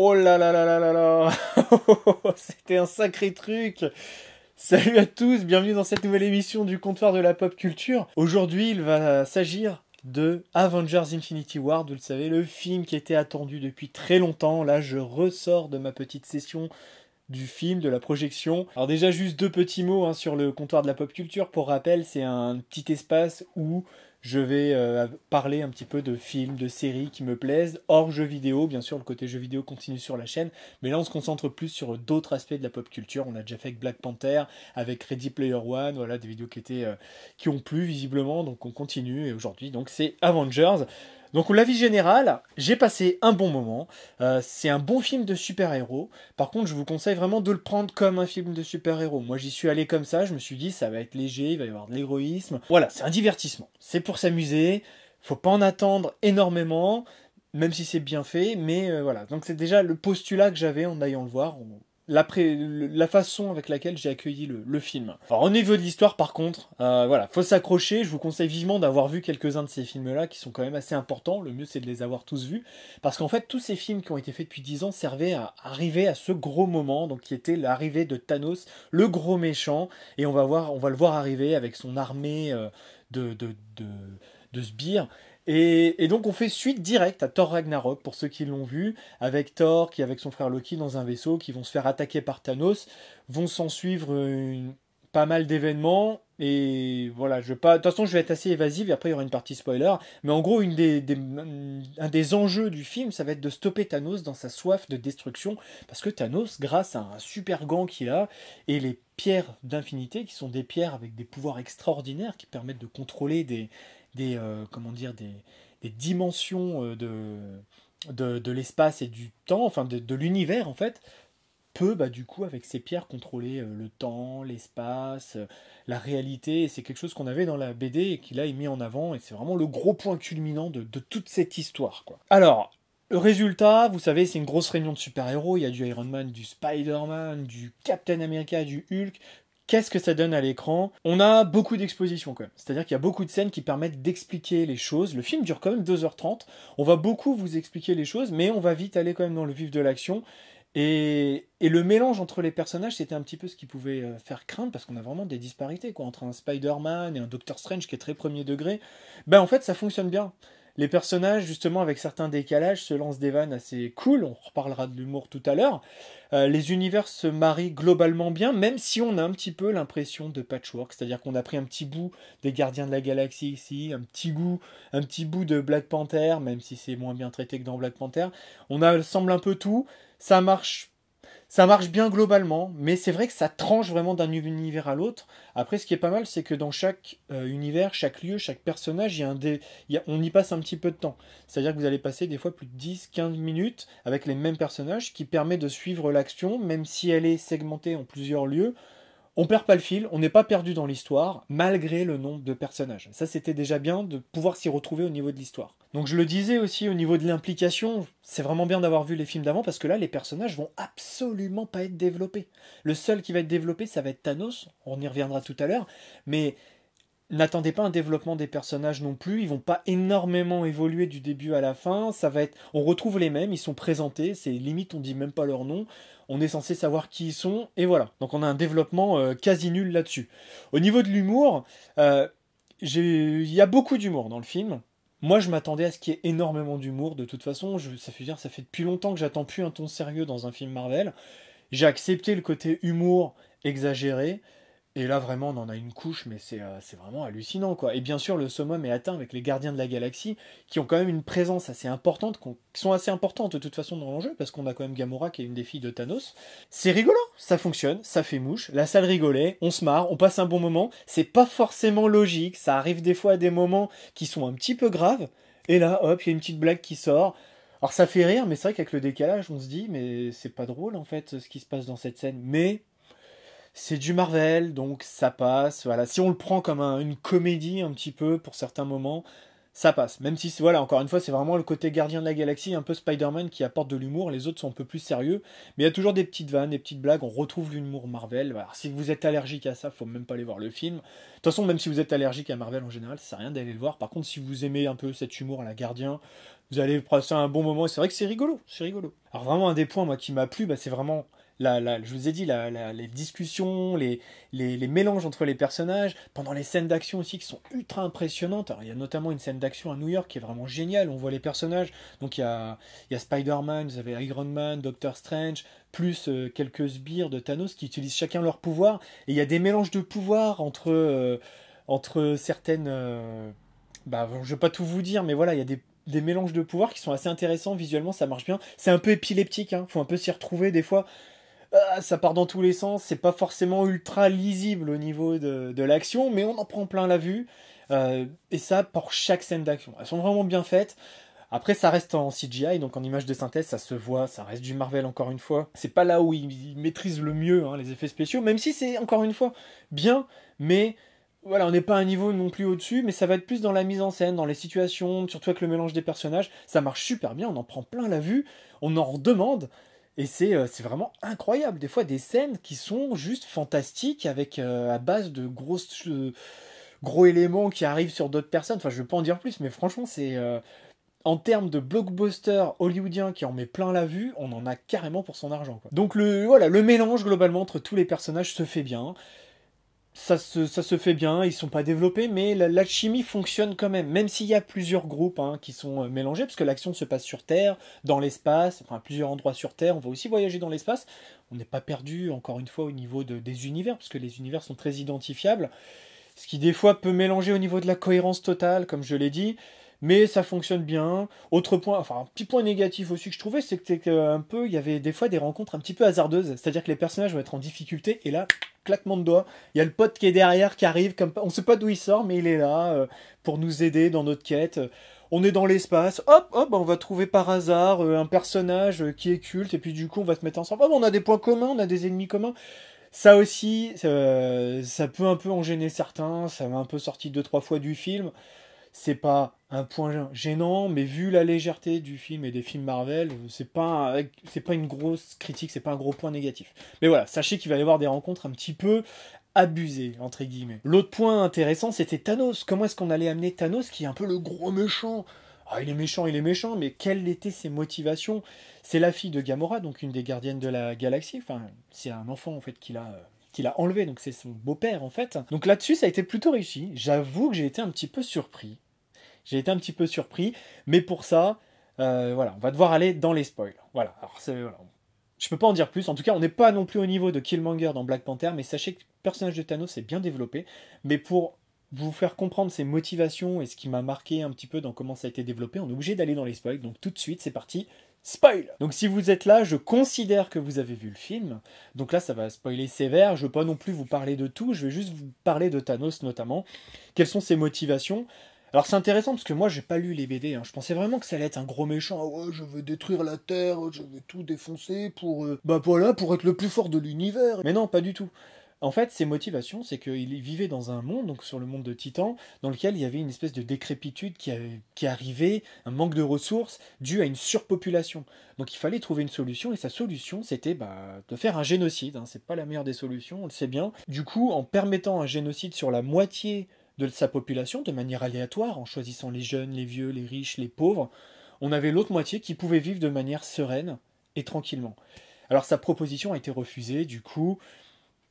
Oh là là là là là là. C'était un sacré truc. Salut à tous, bienvenue dans cette nouvelle émission du comptoir de la pop culture. Aujourd'hui, il va s'agir de Avengers Infinity War, vous le savez, le film qui était attendu depuis très longtemps. Là, je ressors de ma petite session du film, de la projection. Alors déjà, juste deux petits mots sur le comptoir de la pop culture. Pour rappel, c'est un petit espace où je vais parler un petit peu de films, de séries qui me plaisent, hors jeux vidéo. Bien sûr, le côté jeux vidéo continue sur la chaîne, mais là, on se concentre plus sur d'autres aspects de la pop culture. On a déjà fait avec Black Panther, avec Ready Player One, voilà, des vidéos qui ont plu visiblement, donc on continue. Et aujourd'hui, donc c'est Avengers. Donc l'avis général, j'ai passé un bon moment. C'est un bon film de super-héros. Par contre, je vous conseille vraiment de le prendre comme un film de super-héros. Moi, j'y suis allé comme ça. Je me suis dit, ça va être léger, il va y avoir de l'héroïsme. Voilà, c'est un divertissement. C'est pour s'amuser. Faut pas en attendre énormément, même si c'est bien fait. Mais voilà. Donc c'est déjà le postulat que j'avais en allant le voir. La façon avec laquelle j'ai accueilli le film. Alors au niveau de l'histoire par contre, voilà, faut s'accrocher, je vous conseille vivement d'avoir vu quelques-uns de ces films-là qui sont quand même assez importants, le mieux c'est de les avoir tous vus, parce qu'en fait tous ces films qui ont été faits depuis 10 ans servaient à arriver à ce gros moment, donc qui était l'arrivée de Thanos, le gros méchant, et on va le voir arriver avec son armée de, de, de, de sbires. Et donc on fait suite directe à Thor Ragnarok, pour ceux qui l'ont vu, avec Thor qui est avec son frère Loki dans un vaisseau, qui vont se faire attaquer par Thanos, vont s'en suivre pas mal d'événements, et voilà, de toute façon je vais être assez évasif, et après il y aura une partie spoiler, mais en gros un des enjeux du film, ça va être de stopper Thanos dans sa soif de destruction, parce que Thanos, grâce à un super gant qu'il a, et les pierres d'infinité, qui sont des pierres avec des pouvoirs extraordinaires, qui permettent de contrôler comment dire, des dimensions de l'espace et du temps, enfin de l'univers en fait, peut du coup avec ces pierres contrôler le temps, l'espace, la réalité, et c'est quelque chose qu'on avait dans la BD et qu'il a mis en avant, et c'est vraiment le gros point culminant de toute cette histoire, quoi. Alors, le résultat, vous savez, c'est une grosse réunion de super-héros, il y a du Iron Man, du Spider-Man, du Captain America, du Hulk. Qu'est-ce que ça donne à l'écran? On a beaucoup d'expositions quand même. C'est-à-dire qu'il y a beaucoup de scènes qui permettent d'expliquer les choses. Le film dure quand même 2h30. On va beaucoup vous expliquer les choses, mais on va vite aller quand même dans le vif de l'action. Et le mélange entre les personnages, c'était un petit peu ce qui pouvait faire craindre, parce qu'on a vraiment des disparités, quoi, entre un Spider-Man et un Doctor Strange qui est très premier degré. Ben en fait, ça fonctionne bien. Les personnages, justement, avec certains décalages, se lancent des vannes assez cool. On reparlera de l'humour tout à l'heure. Les univers se marient globalement bien, même si on a un petit peu l'impression de patchwork. C'est-à-dire qu'on a pris un petit bout des Gardiens de la Galaxie ici, un petit bout de Black Panther, même si c'est moins bien traité que dans Black Panther. On assemble un peu tout. Ça marche ça marche bien globalement, mais c'est vrai que ça tranche vraiment d'un univers à l'autre. Après, ce qui est pas mal, c'est que dans chaque univers, chaque lieu, chaque personnage, on y passe un petit peu de temps. C'est-à-dire que vous allez passer des fois plus de 10-15 minutes avec les mêmes personnages, ce qui permet de suivre l'action, même si elle est segmentée en plusieurs lieux. On perd pas le fil, on n'est pas perdu dans l'histoire, malgré le nombre de personnages. Ça, c'était déjà bien de pouvoir s'y retrouver au niveau de l'histoire. Donc je le disais aussi au niveau de l'implication, c'est vraiment bien d'avoir vu les films d'avant, parce que là, les personnages vont absolument pas être développés. Le seul qui va être développé, ça va être Thanos, on y reviendra tout à l'heure, mais n'attendez pas un développement des personnages non plus, ils vont pas énormément évoluer du début à la fin, on retrouve les mêmes, ils sont présentés, c'est limite on dit même pas leur nom, on est censé savoir qui ils sont, et voilà. Donc on a un développement quasi nul là-dessus. Au niveau de l'humour, euh, il y a beaucoup d'humour dans le film. Moi, je m'attendais à ce qu'il y ait énormément d'humour. De toute façon, ça fait depuis longtemps que j'attends plus un ton sérieux dans un film Marvel. J'ai accepté le côté humour exagéré. Et là, vraiment, on en a une couche, mais c'est vraiment hallucinant, quoi. Et bien sûr, le summum est atteint avec les Gardiens de la Galaxie, qui ont quand même une présence assez importante, qui sont assez importantes de toute façon dans l'enjeu, parce qu'on a quand même Gamora, qui est une des filles de Thanos. C'est rigolo, ça fonctionne, ça fait mouche, la salle rigolait, on se marre, on passe un bon moment. C'est pas forcément logique, ça arrive des fois à des moments qui sont un petit peu graves, et là, hop, il y a une petite blague qui sort. Alors ça fait rire, mais c'est vrai qu'avec le décalage, on se dit, mais c'est pas drôle, en fait, ce qui se passe dans cette scène. Mais c'est du Marvel, donc ça passe. Voilà, si on le prend comme une comédie un petit peu pour certains moments, ça passe. Même si, voilà, encore une fois, c'est vraiment le côté gardien de la galaxie, un peu Spider-Man qui apporte de l'humour. Les autres sont un peu plus sérieux, mais il y a toujours des petites vannes, des petites blagues. On retrouve l'humour Marvel. Voilà, si vous êtes allergique à ça, faut même pas aller voir le film. De toute façon, même si vous êtes allergique à Marvel en général, ça sert à rien d'aller le voir. Par contre, si vous aimez un peu cet humour à la gardien, Vous allez passer un bon moment, c'est vrai que c'est rigolo, c'est rigolo. Alors vraiment un des points moi qui m'a plu, bah, c'est vraiment je vous ai dit, les discussions, les mélanges entre les personnages, pendant les scènes d'action aussi qui sont ultra impressionnantes. Alors, il y a notamment une scène d'action à New York qui est vraiment géniale, on voit les personnages, donc il y a Spider-Man, vous avez Iron Man, Doctor Strange, plus quelques sbires de Thanos qui utilisent chacun leur pouvoir, et il y a des mélanges de pouvoirs entre certaines... bah, je vais pas tout vous dire, mais voilà, il y a des mélanges de pouvoirs qui sont assez intéressants, visuellement ça marche bien. C'est un peu épileptique, hein. Faut un peu s'y retrouver des fois. Ça part dans tous les sens, c'est pas forcément ultra lisible au niveau de l'action, mais on en prend plein la vue. Et ça pour chaque scène d'action. Elles sont vraiment bien faites. Après, ça reste en CGI, donc en image de synthèse, ça se voit, ça reste du Marvel encore une fois. C'est pas là où ils maîtrisent le mieux hein, les effets spéciaux, même si c'est encore une fois bien, mais voilà, on n'est pas à un niveau non plus au-dessus, mais ça va être plus dans la mise en scène, dans les situations, surtout avec le mélange des personnages. Ça marche super bien, on en prend plein la vue, on en redemande. Et c'est vraiment incroyable. Des fois, des scènes qui sont juste fantastiques avec à base de gros éléments qui arrivent sur d'autres personnes. Enfin, je ne vais pas en dire plus, mais franchement, c'est en termes de blockbuster hollywoodien qui en met plein la vue, on en a carrément pour son argent, quoi. Donc voilà, le mélange globalement entre tous les personnages se fait bien. Ça se fait bien, ils sont pas développés, mais l'alchimie fonctionne quand même, même s'il y a plusieurs groupes hein, qui sont mélangés, parce que l'action se passe sur Terre, dans l'espace, enfin à plusieurs endroits sur Terre, on va aussi voyager dans l'espace. On n'est pas perdu, encore une fois, au niveau des univers, parce que les univers sont très identifiables, ce qui des fois peut mélanger au niveau de la cohérence totale, comme je l'ai dit, mais ça fonctionne bien. Autre point, enfin un petit point négatif aussi que je trouvais, c'est un peu, il y avait des fois des rencontres un petit peu hasardeuses, c'est-à-dire que les personnages vont être en difficulté, et là, claquement de doigts, il y a le pote qui est derrière, qui arrive, comme on sait pas d'où il sort, mais il est là pour nous aider dans notre quête. On est dans l'espace, hop, hop, on va trouver par hasard un personnage qui est culte, et puis du coup on va se mettre ensemble. Hop, on a des points communs, on a des ennemis communs. Ça aussi, ça peut un peu en gêner certains, ça m'a un peu sorti deux, trois fois du film. C'est pas un point gênant, mais vu la légèreté du film et des films Marvel, c'est pas une grosse critique, c'est pas un gros point négatif. Mais voilà, sachez qu'il va y avoir des rencontres un petit peu abusées, entre guillemets. L'autre point intéressant, c'était Thanos. Comment est-ce qu'on allait amener Thanos, qui est un peu le gros méchant? Ah, il est méchant, mais quelles étaient ses motivations? C'est la fille de Gamora, donc une des gardiennes de la galaxie. Enfin, c'est un enfant, en fait, qu'il a enlevé, donc c'est son beau-père en fait. Donc là-dessus, ça a été plutôt réussi. J'avoue que j'ai été un petit peu surpris. J'ai été un petit peu surpris, mais pour ça, voilà, on va devoir aller dans les spoils. Voilà, alors voilà. Je peux pas en dire plus. En tout cas, on n'est pas non plus au niveau de Killmonger dans Black Panther, mais sachez que le personnage de Thanos est bien développé. Mais pour vous faire comprendre ses motivations et ce qui m'a marqué un petit peu dans comment ça a été développé, on est obligé d'aller dans les spoils. Donc tout de suite, c'est parti. Spoil. Donc si vous êtes là, je considère que vous avez vu le film. Donc là, ça va spoiler sévère. Je ne veux pas non plus vous parler de tout. Je vais juste vous parler de Thanos notamment. Quelles sont ses motivations? Alors c'est intéressant parce que moi j'ai pas lu les BD, hein. Je pensais vraiment que ça allait être un gros méchant. Ah ouais, je veux détruire la Terre, je veux tout défoncer pour bah voilà, pour être le plus fort de l'univers. Mais non, pas du tout. En fait, ses motivations, c'est qu'il vivait dans un monde, donc sur le monde de Titan, dans lequel il y avait une espèce de décrépitude qui arrivait, un manque de ressources dû à une surpopulation. Donc il fallait trouver une solution, et sa solution, c'était de faire un génocide. Hein. C'est pas la meilleure des solutions, on le sait bien. Du coup, en permettant un génocide sur la moitié de sa population, de manière aléatoire, en choisissant les jeunes, les vieux, les riches, les pauvres, on avait l'autre moitié qui pouvait vivre de manière sereine et tranquillement. Alors sa proposition a été refusée, du coup,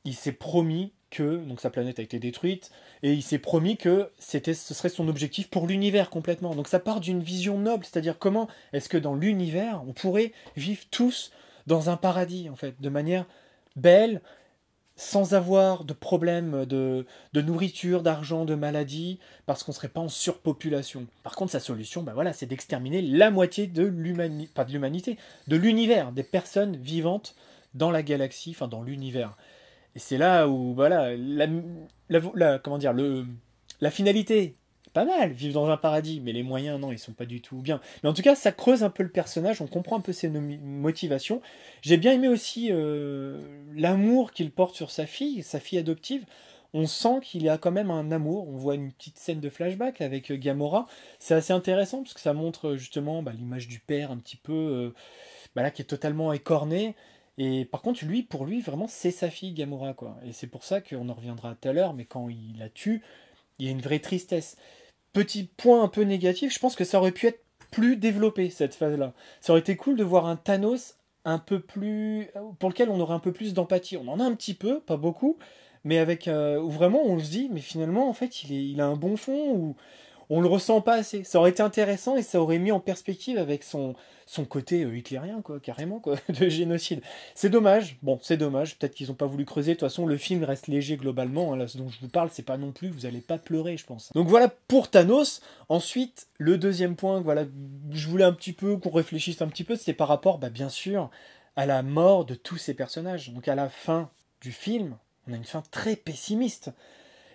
il s'est promis que, donc sa planète a été détruite, et il s'est promis que ce serait son objectif pour l'univers complètement. Donc ça part d'une vision noble, c'est-à-dire comment est-ce que dans l'univers, on pourrait vivre tous dans un paradis, en fait, de manière belle, sans avoir de problème de nourriture, d'argent, de maladie, parce qu'on ne serait pas en surpopulation. Par contre, sa solution, voilà, c'est d'exterminer la moitié de l'humanité, pas de l'humanité, de l'univers, des personnes vivantes dans la galaxie, enfin dans l'univers. Et c'est là où, voilà, comment dire, la finalité, pas mal, vivre dans un paradis, mais les moyens, non, ils sont pas du tout bien. Mais en tout cas, ça creuse un peu le personnage, on comprend un peu ses motivations. J'ai bien aimé aussi l'amour qu'il porte sur sa fille adoptive. On sent qu'il a quand même un amour. On voit une petite scène de flashback avec Gamora. C'est assez intéressant parce que ça montre justement l'image du père un petit peu là, qui est totalement écorné. Et par contre, pour lui, vraiment, c'est sa fille Gamora, quoi. Et c'est pour ça qu'on en reviendra tout à l'heure, mais quand il la tue, il y a une vraie tristesse. Petit point un peu négatif, je pense que ça aurait pu être plus développée, cette phase-là. Ça aurait été cool de voir un Thanos un peu plus... pour lequel on aurait un peu plus d'empathie. On en a un petit peu, pas beaucoup, mais avec... où vraiment on se dit, mais finalement, en fait, il a un bon fond, ou on le ressent pas assez. Ça aurait été intéressant et ça aurait mis en perspective avec son côté hitlérien, quoi, carrément, quoi, de génocide. C'est dommage, bon, c'est dommage, peut-être qu'ils ont pas voulu creuser. De toute façon, le film reste léger globalement, hein, là, ce dont je vous parle, c'est pas non plus, vous allez pas pleurer, je pense. Donc voilà pour Thanos. Ensuite, le deuxième point, voilà, je voulais un petit peu qu'on réfléchisse un petit peu, c'était par rapport, bien sûr, à la mort de tous ces personnages. Donc à la fin du film, on a une fin très pessimiste.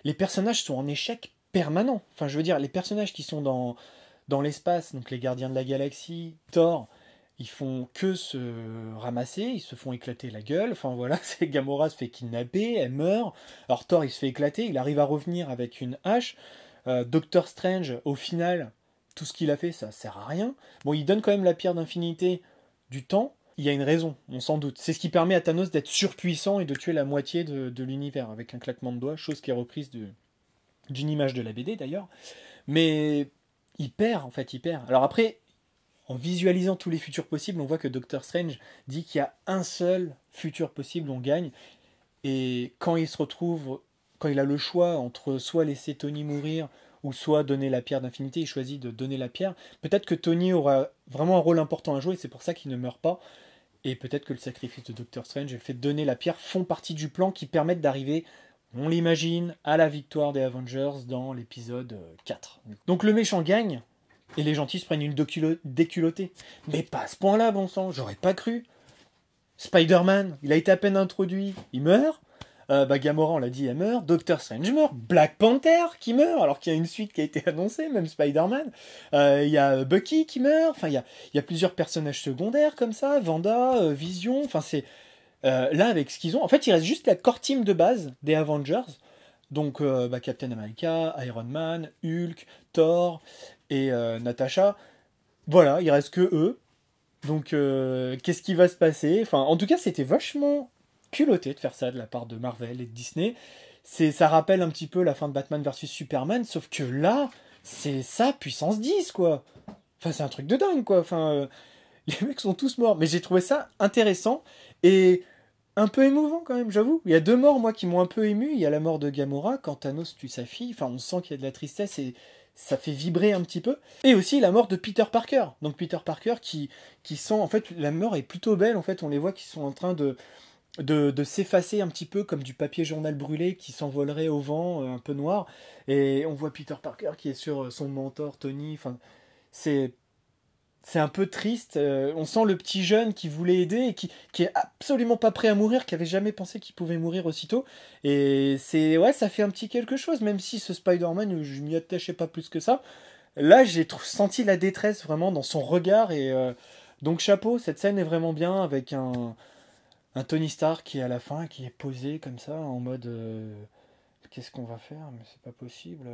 Les personnages sont en échec permanent. Enfin, je veux dire, les personnages qui sont dans l'espace, donc les gardiens de la galaxie, Thor, ils font que se ramasser, ils se font éclater la gueule. Enfin voilà, c'est Gamora se fait kidnapper, elle meurt. Alors Thor, il se fait éclater, il arrive à revenir avec une hache. Doctor Strange, au final, tout ce qu'il a fait, ça sert à rien. Bon, il donne quand même la pierre d'infinité du temps. Il y a une raison, on s'en doute. C'est ce qui permet à Thanos d'être surpuissant et de tuer la moitié de l'univers avec un claquement de doigts, chose qui est reprise d'une image de la BD d'ailleurs. Mais il perd, en fait, il perd. Alors après, en visualisant tous les futurs possibles, on voit que Doctor Strange dit qu'il y a un seul futur possible, on gagne. Et quand il se retrouve, quand il a le choix entre soit laisser Tony mourir ou soit donner la pierre d'infinité, il choisit de donner la pierre. Peut-être que Tony aura vraiment un rôle important à jouer, et c'est pour ça qu'il ne meurt pas. Et peut-être que le sacrifice de Doctor Strange et le fait de donner la pierre font partie du plan qui permettent d'arriver, on l'imagine, à la victoire des Avengers dans l'épisode 4. Donc le méchant gagne, et les gentils se prennent une déculottée. Mais pas à ce point-là, bon sang, j'aurais pas cru. Spider-Man, il a été à peine introduit, il meurt. Gamora, on l'a dit, elle meurt. Doctor Strange meurt. Black Panther qui meurt, alors qu'il y a une suite qui a été annoncée, même Spider-Man. Il y a Bucky qui meurt. Enfin, il y a plusieurs personnages secondaires comme ça. Wanda, Vision. Enfin, c'est... là, avec ce qu'ils ont... En fait, il reste juste la core team de base des Avengers. Donc, Captain America, Iron Man, Hulk, Thor et Natasha. Voilà, il reste que eux. Donc, qu'est-ce qui va se passer? Enfin, en tout cas, c'était vachement culotté de faire ça de la part de Marvel et de Disney. Ça rappelle un petit peu la fin de Batman vs Superman, sauf que là, c'est ça, puissance 10, quoi. Enfin, c'est un truc de dingue, quoi. Enfin, les mecs sont tous morts. Mais j'ai trouvé ça intéressant et un peu émouvant, quand même, j'avoue. Il y a deux morts, moi, qui m'ont un peu ému. Il y a la mort de Gamora, quand Thanos tue sa fille. Enfin, on sent qu'il y a de la tristesse et ça fait vibrer un petit peu. Et aussi la mort de Peter Parker. Donc Peter Parker qui sent... En fait, la mort est plutôt belle. En fait, on les voit qui sont en train de s'effacer un petit peu comme du papier journal brûlé qui s'envolerait au vent, un peu noir. Et on voit Peter Parker qui est sur son mentor, Tony. Enfin, c'est un peu triste. On sent le petit jeune qui voulait aider et qui est absolument pas prêt à mourir, qui avait jamais pensé qu'il pouvait mourir aussitôt. Et ça fait un petit quelque chose, même si ce Spider-Man, je m'y attachais pas plus que ça. Là, j'ai senti la détresse vraiment dans son regard. Et donc chapeau, cette scène est vraiment bien avec un Tony Stark qui est à la fin, qui est posé comme ça, en mode qu'est-ce qu'on va faire? Mais c'est pas possible.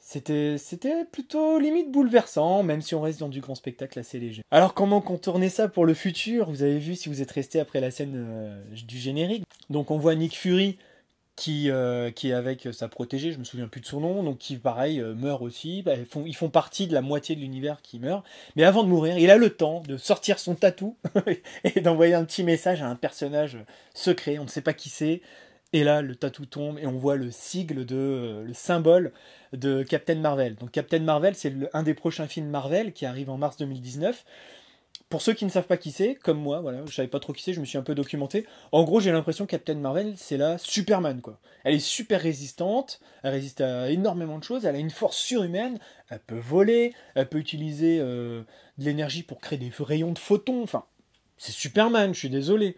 C'était plutôt limite bouleversant, même si on reste dans du grand spectacle assez léger. Alors comment contourner ça pour le futur? Vous avez vu si vous êtes resté après la scène du générique. Donc on voit Nick Fury qui est avec sa protégée, je me souviens plus de son nom, donc qui pareil meurt aussi. Ils font partie de la moitié de l'univers qui meurt. Mais avant de mourir, il a le temps de sortir son tatou et d'envoyer un petit message à un personnage secret, on ne sait pas qui c'est. Et là, le tatou tombe et on voit le sigle le symbole de Captain Marvel. Donc Captain Marvel, c'est un des prochains films Marvel qui arrive en mars 2019. Pour ceux qui ne savent pas qui c'est, comme moi, voilà, je savais pas trop qui c'est, je me suis un peu documenté. En gros, j'ai l'impression que Captain Marvel, c'est la Superman, quoi. Elle est super résistante, elle résiste à énormément de choses, elle a une force surhumaine, elle peut voler, elle peut utiliser de l'énergie pour créer des rayons de photons, enfin, c'est Superman, je suis désolé.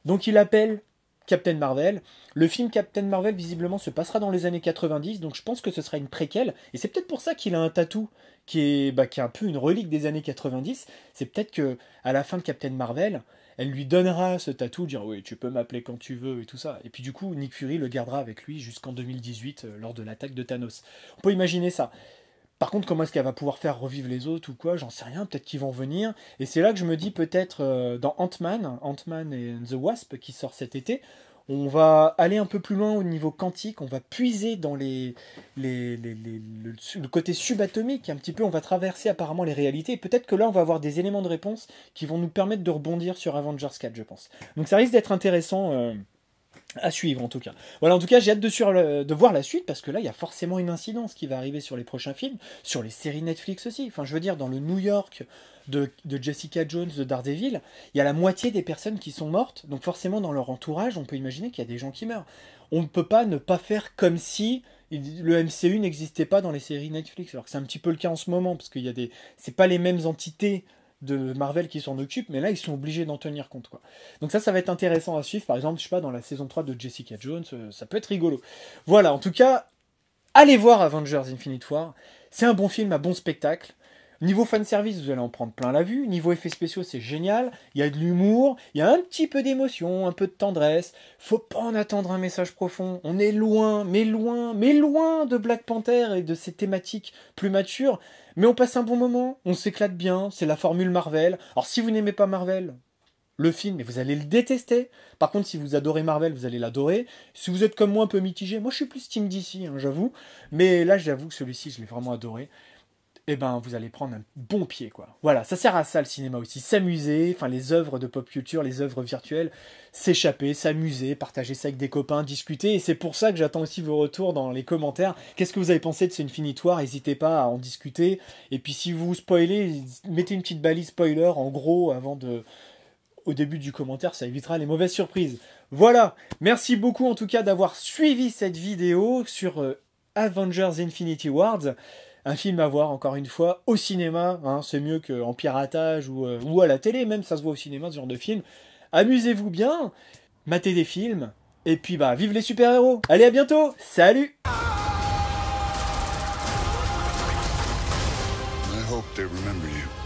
Donc il appelle Captain Marvel. Le film Captain Marvel, visiblement, se passera dans les années 90, donc je pense que ce sera une préquelle, et c'est peut-être pour ça qu'il a un tatou qui est un peu une relique des années 90. C'est peut-être que à la fin de Captain Marvel, elle lui donnera ce tatou, dire oui, tu peux m'appeler quand tu veux et tout ça. Et puis du coup, Nick Fury le gardera avec lui jusqu'en 2018 lors de l'attaque de Thanos. On peut imaginer ça. Par contre, comment est-ce qu'elle va pouvoir faire revivre les autres ou quoi? J'en sais rien, peut-être qu'ils vont venir. Et c'est là que je me dis peut-être dans Ant-Man and the Wasp qui sort cet été, On va aller un peu plus loin au niveau quantique, on va puiser dans le côté subatomique un petit peu, on va traverser apparemment les réalités, et peut-être que là on va avoir des éléments de réponse qui vont nous permettre de rebondir sur Avengers 4, je pense. Donc ça risque d'être intéressant à suivre en tout cas. Voilà, en tout cas j'ai hâte de voir la suite, parce que là il y a forcément une incidence qui va arriver sur les prochains films, sur les séries Netflix aussi. Enfin je veux dire, dans le New York de Jessica Jones, de Daredevil, il y a la moitié des personnes qui sont mortes, donc forcément dans leur entourage on peut imaginer qu'il y a des gens qui meurent. On ne peut pas ne pas faire comme si le MCU n'existait pas dans les séries Netflix, alors que c'est un petit peu le cas en ce moment, parce qu'il y a c'est pas les mêmes entités de Marvel qui s'en occupent, mais là ils sont obligés d'en tenir compte, quoi. Donc ça va être intéressant à suivre, par exemple, je sais pas, dans la saison 3 de Jessica Jones, ça peut être rigolo. Voilà, en tout cas, allez voir Avengers Infinite War, c'est un bon film, un bon spectacle. Niveau fanservice, vous allez en prendre plein la vue. Niveau effets spéciaux, c'est génial. Il y a de l'humour, il y a un petit peu d'émotion, un peu de tendresse. Faut pas en attendre un message profond. On est loin, mais loin, mais loin de Black Panther et de ses thématiques plus matures. Mais on passe un bon moment, on s'éclate bien, c'est la formule Marvel. Alors si vous n'aimez pas Marvel, le film, vous allez le détester. Par contre, si vous adorez Marvel, vous allez l'adorer. Si vous êtes comme moi un peu mitigé, moi je suis plus Team DC, hein, j'avoue. Mais là, j'avoue que celui-ci, je l'ai vraiment adoré. Eh ben, vous allez prendre un bon pied, quoi. Voilà, ça sert à ça, le cinéma aussi. S'amuser, enfin, les œuvres de pop culture, les œuvres virtuelles, s'échapper, s'amuser, partager ça avec des copains, discuter. Et c'est pour ça que j'attends aussi vos retours dans les commentaires. Qu'est-ce que vous avez pensé de ce Infinite War? N'hésitez pas à en discuter. Et puis, si vous spoilez, mettez une petite balise spoiler, en gros, au début du commentaire, ça évitera les mauvaises surprises. Voilà, merci beaucoup en tout cas d'avoir suivi cette vidéo sur Avengers Infinity Wars. Un film à voir, encore une fois, au cinéma, hein, c'est mieux qu'en piratage ou à la télé, même ça se voit au cinéma, ce genre de film. Amusez-vous bien, matez des films, et puis bah, vive les super-héros. Allez, à bientôt, salut! I hope they remember you.